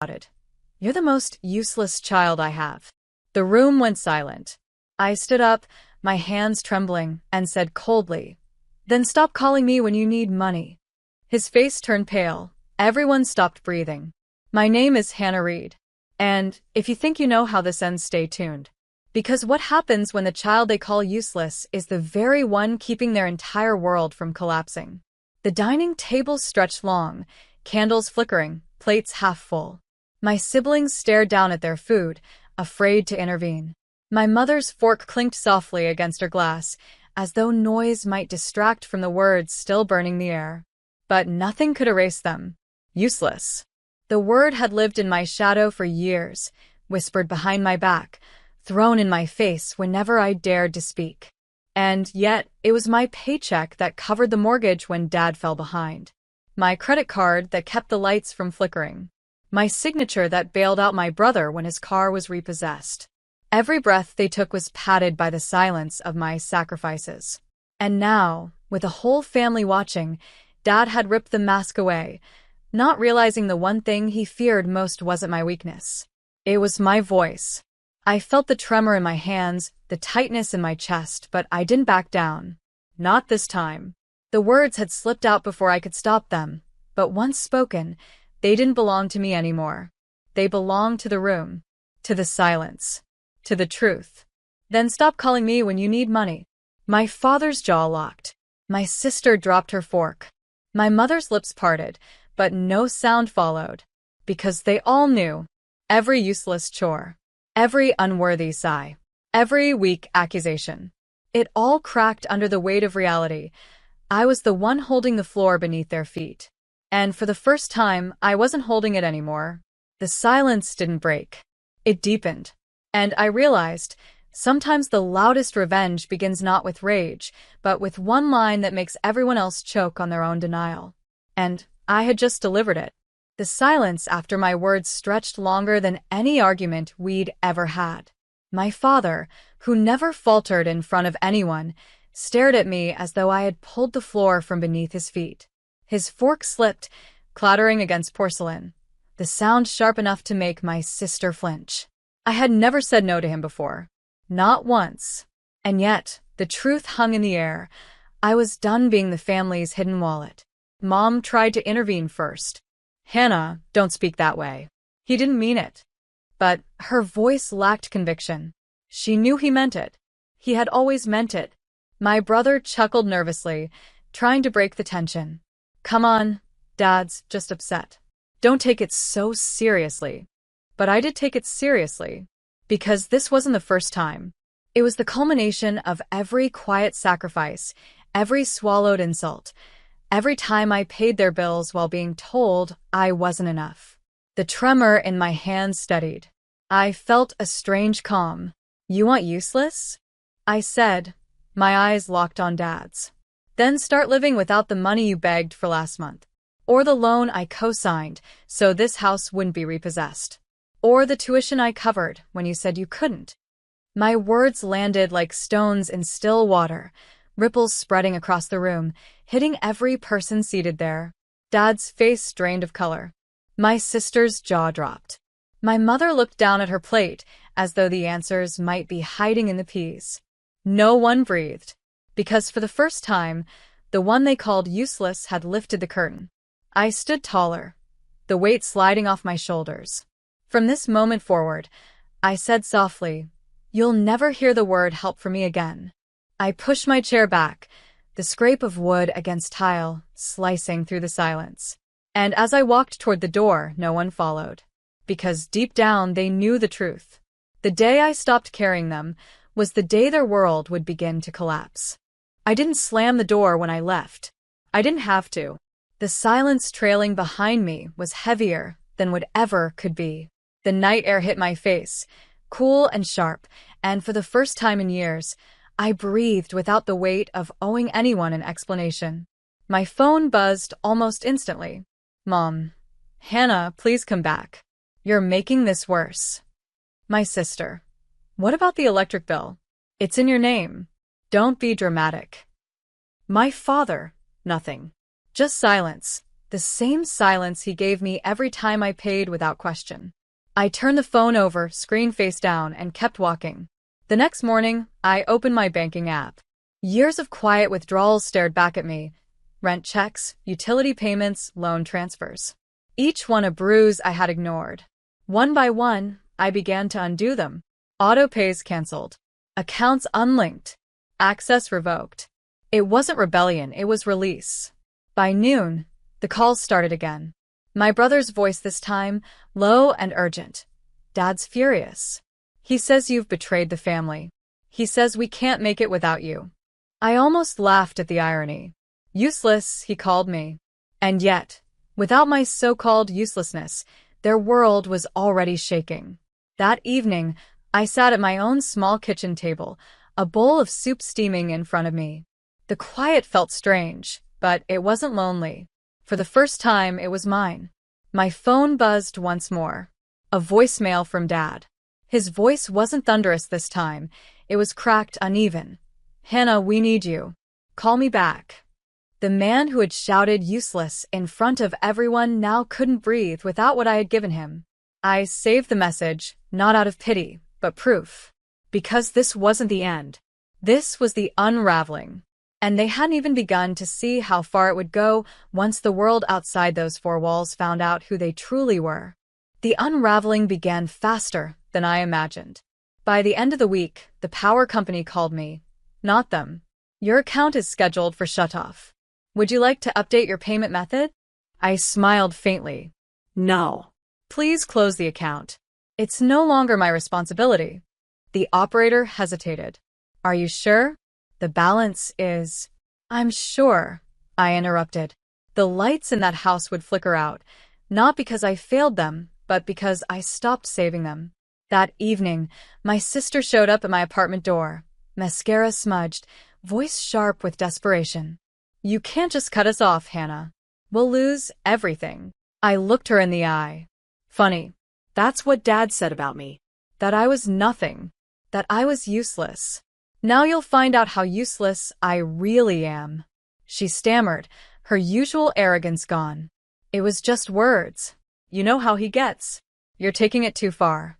shouted. "You're the most useless child I have." The room went silent. I stood up, my hands trembling, and said coldly, "Then stop calling me when you need money." His face turned pale. Everyone stopped breathing. "My name is Hannah Reed. And if you think you know how this ends, stay tuned. Because what happens when the child they call useless is the very one keeping their entire world from collapsing." The dining table stretched long, candles flickering, plates half full. My siblings stared down at their food, afraid to intervene. My mother's fork clinked softly against her glass, as though noise might distract from the words still burning the air. But nothing could erase them. Useless. The word had lived in my shadow for years, whispered behind my back, thrown in my face whenever I dared to speak. And yet, it was my paycheck that covered the mortgage when Dad fell behind. My credit card that kept the lights from flickering. My signature that bailed out my brother when his car was repossessed. Every breath they took was padded by the silence of my sacrifices. And now, with a whole family watching, Dad had ripped the mask away, not realizing the one thing he feared most wasn't my weakness. It was my voice. I felt the tremor in my hands, the tightness in my chest, but I didn't back down. Not this time. The words had slipped out before I could stop them, but once spoken, they didn't belong to me anymore. They belonged to the room, to the silence, to the truth. "Then stop calling me when you need money." My father's jaw locked. My sister dropped her fork. My mother's lips parted, but no sound followed, because they all knew. Every useless chore, every unworthy sigh, every weak accusation. It all cracked under the weight of reality. I was the one holding the floor beneath their feet. And for the first time, I wasn't holding it anymore. The silence didn't break. It deepened. And I realized, sometimes the loudest revenge begins not with rage, but with one line that makes everyone else choke on their own denial. And I had just delivered it. The silence after my words stretched longer than any argument we'd ever had. My father, who never faltered in front of anyone, stared at me as though I had pulled the floor from beneath his feet. His fork slipped, clattering against porcelain, the sound sharp enough to make my sister flinch. I had never said no to him before. Not once. And yet, the truth hung in the air. I was done being the family's hidden wallet. Mom tried to intervene first. "Hannah, don't speak that way. He didn't mean it." But her voice lacked conviction. She knew he meant it. He had always meant it. My brother chuckled nervously, trying to break the tension. "Come on, Dad's just upset. Don't take it so seriously." But I did take it seriously. Because this wasn't the first time. It was the culmination of every quiet sacrifice, every swallowed insult, every time I paid their bills while being told I wasn't enough. The tremor in my hands steadied. I felt a strange calm. "You want useless?" I said, my eyes locked on Dad's. "Then start living without the money you begged for last month. Or the loan I co-signed so this house wouldn't be repossessed. Or the tuition I covered when you said you couldn't." My words landed like stones in still water, ripples spreading across the room, hitting every person seated there. Dad's face drained of color. My sister's jaw dropped. My mother looked down at her plate as though the answers might be hiding in the peas. No one breathed, because for the first time, the one they called useless had lifted the curtain. I stood taller, the weight sliding off my shoulders. From this moment forward, I said softly, "You'll never hear the word help from me again." I pushed my chair back, the scrape of wood against tile slicing through the silence. And as I walked toward the door, no one followed. Because deep down they knew the truth. The day I stopped carrying them was the day their world would begin to collapse. I didn't slam the door when I left. I didn't have to. The silence trailing behind me was heavier than whatever could be. The night air hit my face, cool and sharp, and for the first time in years, I breathed without the weight of owing anyone an explanation. My phone buzzed almost instantly. "Mom. Hannah, please come back. You're making this worse." My sister. "What about the electric bill? It's in your name. Don't be dramatic." My father. Nothing. Just silence. The same silence he gave me every time I paid without question. I turned the phone over, screen face down, and kept walking. The next morning, I opened my banking app. Years of quiet withdrawals stared back at me. Rent checks, utility payments, loan transfers. Each one a bruise I had ignored. One by one, I began to undo them. Auto pays canceled. Accounts unlinked. Access revoked. It wasn't rebellion, it was release. By noon, the calls started again. My brother's voice this time, low and urgent. Dad's furious. He says you've betrayed the family. He says we can't make it without you. I almost laughed at the irony. Useless, he called me. And yet, without my so-called uselessness, their world was already shaking. That evening, I sat at my own small kitchen table, a bowl of soup steaming in front of me. The quiet felt strange, but it wasn't lonely. For the first time, it was mine. My phone buzzed once more. A voicemail from Dad. His voice wasn't thunderous this time. It was cracked, uneven. "Hannah, we need you. Call me back." The man who had shouted useless in front of everyone now couldn't breathe without what I had given him. I saved the message, not out of pity, but proof. Because this wasn't the end. This was the unraveling. And they hadn't even begun to see how far it would go once the world outside those four walls found out who they truly were. The unraveling began faster than I imagined. By the end of the week, the power company called me. Not them. "Your account is scheduled for shutoff. Would you like to update your payment method?" I smiled faintly. "No. Please close the account. It's no longer my responsibility." The operator hesitated. "Are you sure? The balance is—" "I'm sure," I interrupted. The lights in that house would flicker out, not because I failed them, but because I stopped saving them. That evening, my sister showed up at my apartment door, mascara smudged, voice sharp with desperation. "You can't just cut us off, Hannah. We'll lose everything." I looked her in the eye. "Funny. That's what Dad said about me. That I was nothing. That I was useless. Now you'll find out how useless I really am." She stammered, her usual arrogance gone. "It was just words. You know how he gets. You're taking it too far."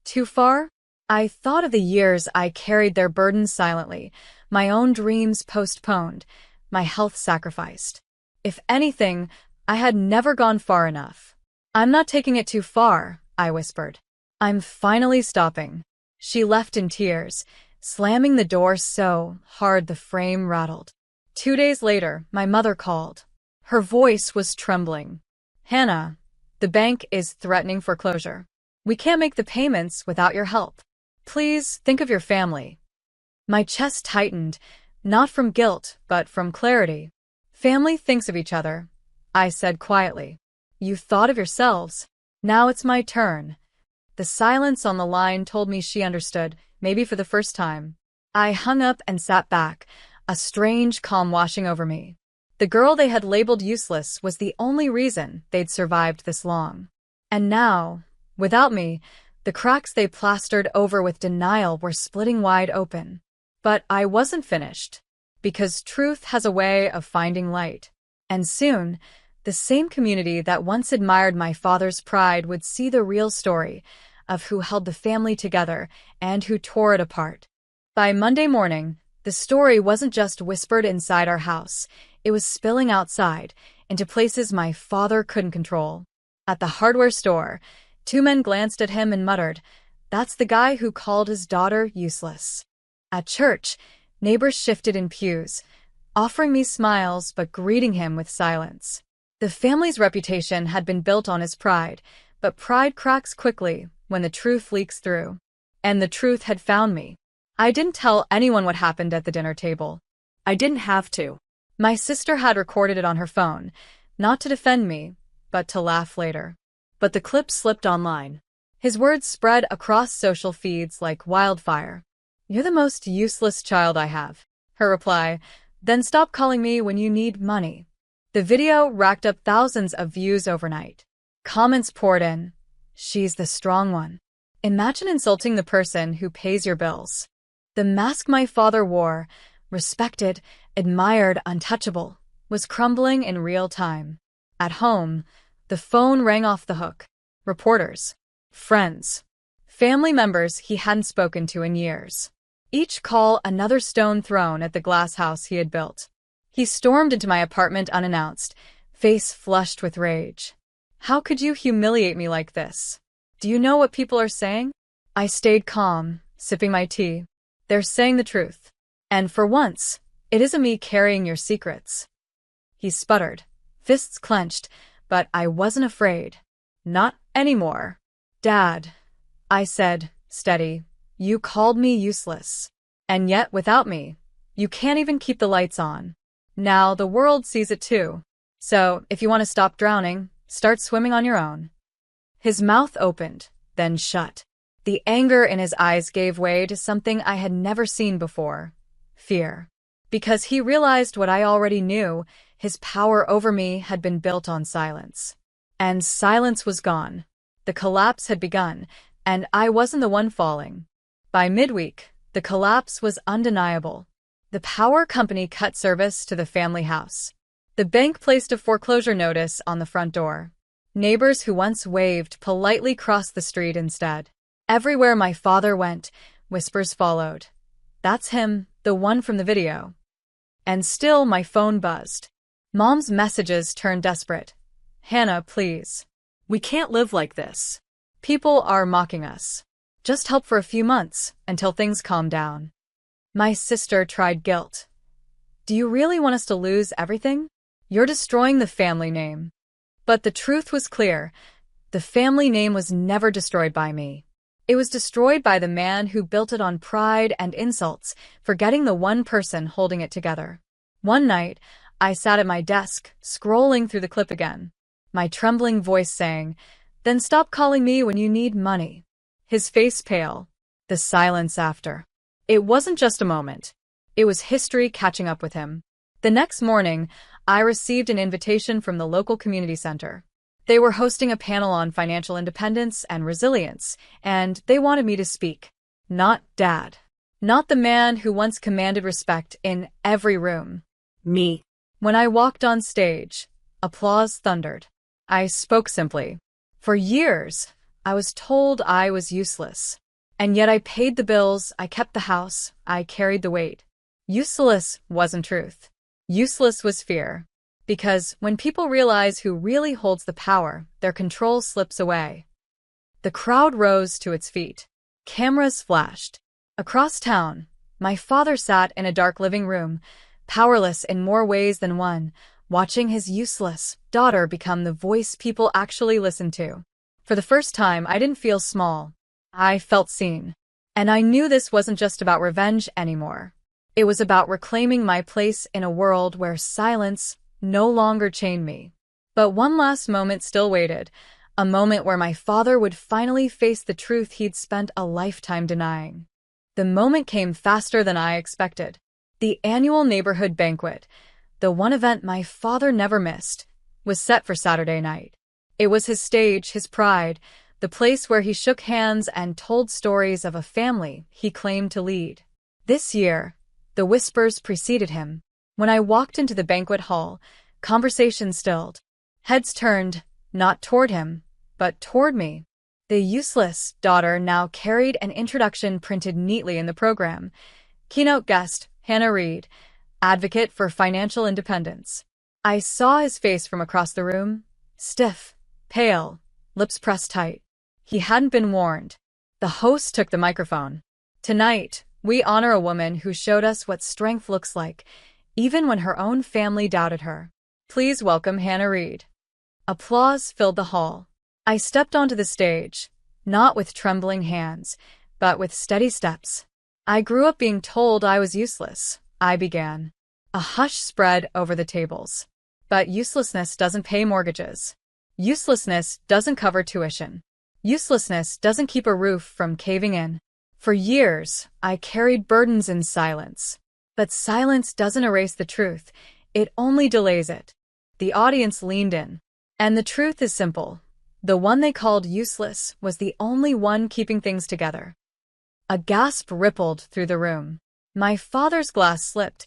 Too far? I thought of the years I carried their burdens silently, my own dreams postponed, my health sacrificed. If anything, I had never gone far enough. "I'm not taking it too far," I whispered. "I'm finally stopping." She left in tears, slamming the door so hard the frame rattled. 2 days later, my mother called. Her voice was trembling. "Hannah, the bank is threatening foreclosure. We can't make the payments without your help. Please think of your family." My chest tightened, not from guilt, but from clarity. "Family thinks of each other," I said quietly. "You thought of yourselves. Now it's my turn." The silence on the line told me she understood, maybe for the first time. I hung up and sat back, a strange calm washing over me. The girl they had labeled useless was the only reason they'd survived this long. And now, without me, the cracks they plastered over with denial were splitting wide open. But I wasn't finished. Because truth has a way of finding light. And soon, the same community that once admired my father's pride would see the real story of who held the family together and who tore it apart. By Monday morning, the story wasn't just whispered inside our house. It was spilling outside, into places my father couldn't control. At the hardware store, 2 men glanced at him and muttered, "That's the guy who called his daughter useless." At church, neighbors shifted in pews, offering me smiles but greeting him with silence. The family's reputation had been built on his pride, but pride cracks quickly when the truth leaks through. And the truth had found me. I didn't tell anyone what happened at the dinner table. I didn't have to. My sister had recorded it on her phone, not to defend me, but to laugh later. But the clip slipped online. His words spread across social feeds like wildfire. "You're the most useless child I have." Her reply, "Then stop calling me when you need money." The video racked up thousands of views overnight. Comments poured in. "She's the strong one. Imagine insulting the person who pays your bills." The mask my father wore, respected, admired, untouchable, was crumbling in real time. At home, the phone rang off the hook. Reporters, friends, family members he hadn't spoken to in years. Each call another stone thrown at the glass house he had built. He stormed into my apartment unannounced, face flushed with rage. How could you humiliate me like this? Do you know what people are saying? I stayed calm, sipping my tea. They're saying the truth. And for once, it isn't me carrying your secrets. He sputtered, fists clenched, but I wasn't afraid. Not anymore. Dad, I said, steady, you called me useless. And yet, without me, you can't even keep the lights on. Now the world sees it too. So, if you want to stop drowning, start swimming on your own. His mouth opened, then shut. The anger in his eyes gave way to something I had never seen before. Fear. Because he realized what I already knew, his power over me had been built on silence. And silence was gone. The collapse had begun, and I wasn't the one falling. By midweek, the collapse was undeniable. The power company cut service to the family house. The bank placed a foreclosure notice on the front door. Neighbors who once waved politely crossed the street instead. Everywhere my father went, whispers followed. That's him, the one from the video. And still my phone buzzed. Mom's messages turned desperate. Hannah, please. We can't live like this. People are mocking us. Just help for a few months, until things calm down. My sister tried guilt. Do you really want us to lose everything? You're destroying the family name. But the truth was clear. The family name was never destroyed by me. It was destroyed by the man who built it on pride and insults, forgetting the one person holding it together. One night, I sat at my desk, scrolling through the clip again. My trembling voice saying, "Then stop calling me when you need money." His face pale. The silence after. It wasn't just a moment. It was history catching up with him. The next morning, I received an invitation from the local community center. They were hosting a panel on financial independence and resilience, and they wanted me to speak. Not Dad. Not the man who once commanded respect in every room. Me. When I walked on stage, applause thundered. I spoke simply. For years, I was told I was useless. And yet I paid the bills, I kept the house, I carried the weight. Useless wasn't truth. Useless was fear. Because when people realize who really holds the power, their control slips away. The crowd rose to its feet. Cameras flashed. Across town, my father sat in a dark living room, powerless in more ways than one, watching his useless daughter become the voice people actually listened to. For the first time, I didn't feel small. I felt seen. And I knew this wasn't just about revenge anymore. It was about reclaiming my place in a world where silence no longer chained me. But one last moment still waited, a moment where my father would finally face the truth he'd spent a lifetime denying. The moment came faster than I expected. The annual neighborhood banquet, the one event my father never missed, was set for Saturday night. It was his stage, his pride, the place where he shook hands and told stories of a family he claimed to lead. This year, the whispers preceded him. When I walked into the banquet hall, conversation stilled. Heads turned, not toward him, but toward me. The useless daughter now carried an introduction printed neatly in the program. Keynote guest, Hannah Reed, advocate for financial independence. I saw his face from across the room, stiff, pale, lips pressed tight. He hadn't been warned. The host took the microphone. Tonight, we honor a woman who showed us what strength looks like, even when her own family doubted her. Please welcome Hannah Reed. Applause filled the hall. I stepped onto the stage, not with trembling hands, but with steady steps. I grew up being told I was useless, I began. A hush spread over the tables. But uselessness doesn't pay mortgages. Uselessness doesn't cover tuition. Uselessness doesn't keep a roof from caving in. For years, I carried burdens in silence. But silence doesn't erase the truth, it only delays it. The audience leaned in. And the truth is simple. The one they called useless was the only one keeping things together. A gasp rippled through the room. My father's glass slipped,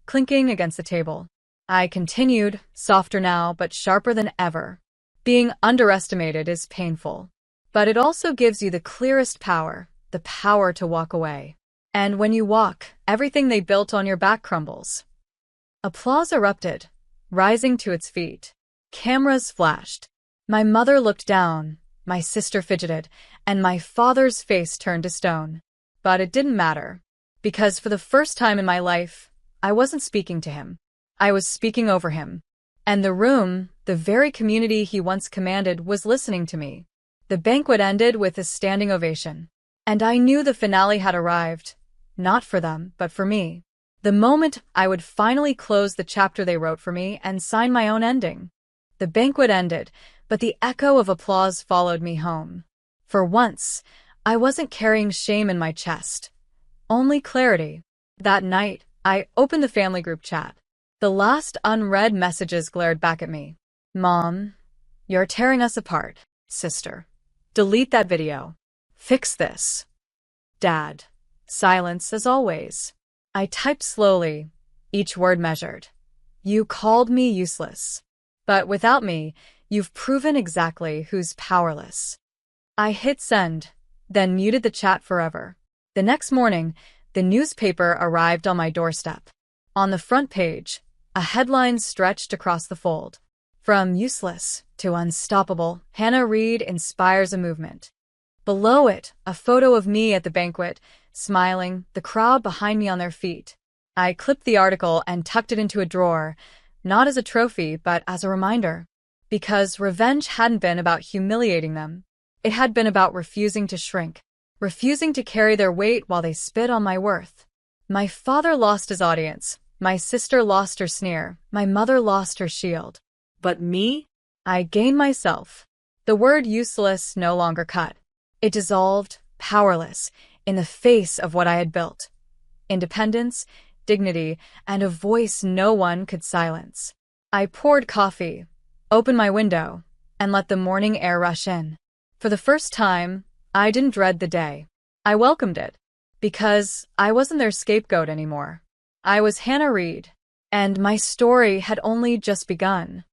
clinking against the table. I continued, softer now, but sharper than ever. Being underestimated is painful, but it also gives you the clearest power, the power to walk away. And when you walk, everything they built on your back crumbles. Applause erupted, rising to its feet. Cameras flashed. My mother looked down, my sister fidgeted, and my father's face turned to stone. But it didn't matter, because for the first time in my life, I wasn't speaking to him. I was speaking over him. And the room, the very community he once commanded, was listening to me. The banquet ended with a standing ovation. And I knew the finale had arrived, not for them, but for me. The moment I would finally close the chapter they wrote for me and sign my own ending. The banquet ended, but the echo of applause followed me home. For once, I wasn't carrying shame in my chest, only clarity. That night, I opened the family group chat. The last unread messages glared back at me. Mom, you're tearing us apart. Sister, delete that video. Fix this. Dad, silence as always. I typed slowly, each word measured. You called me useless. But without me, you've proven exactly who's powerless. I hit send, then muted the chat forever. The next morning, the newspaper arrived on my doorstep. On the front page, a headline stretched across the fold. From useless to unstoppable, Hannah Reed inspires a movement. Below it, a photo of me at the banquet, smiling, the crowd behind me on their feet. I clipped the article and tucked it into a drawer, not as a trophy, but as a reminder. Because revenge hadn't been about humiliating them. It had been about refusing to shrink, refusing to carry their weight while they spit on my worth. My father lost his audience. My sister lost her sneer. My mother lost her shield. But me? I gained myself. The word useless no longer cut. It dissolved, powerless, in the face of what I had built. Independence, dignity, and a voice no one could silence. I poured coffee, opened my window, and let the morning air rush in. For the first time, I didn't dread the day. I welcomed it. Because I wasn't their scapegoat anymore. I was Hannah Reed, and my story had only just begun.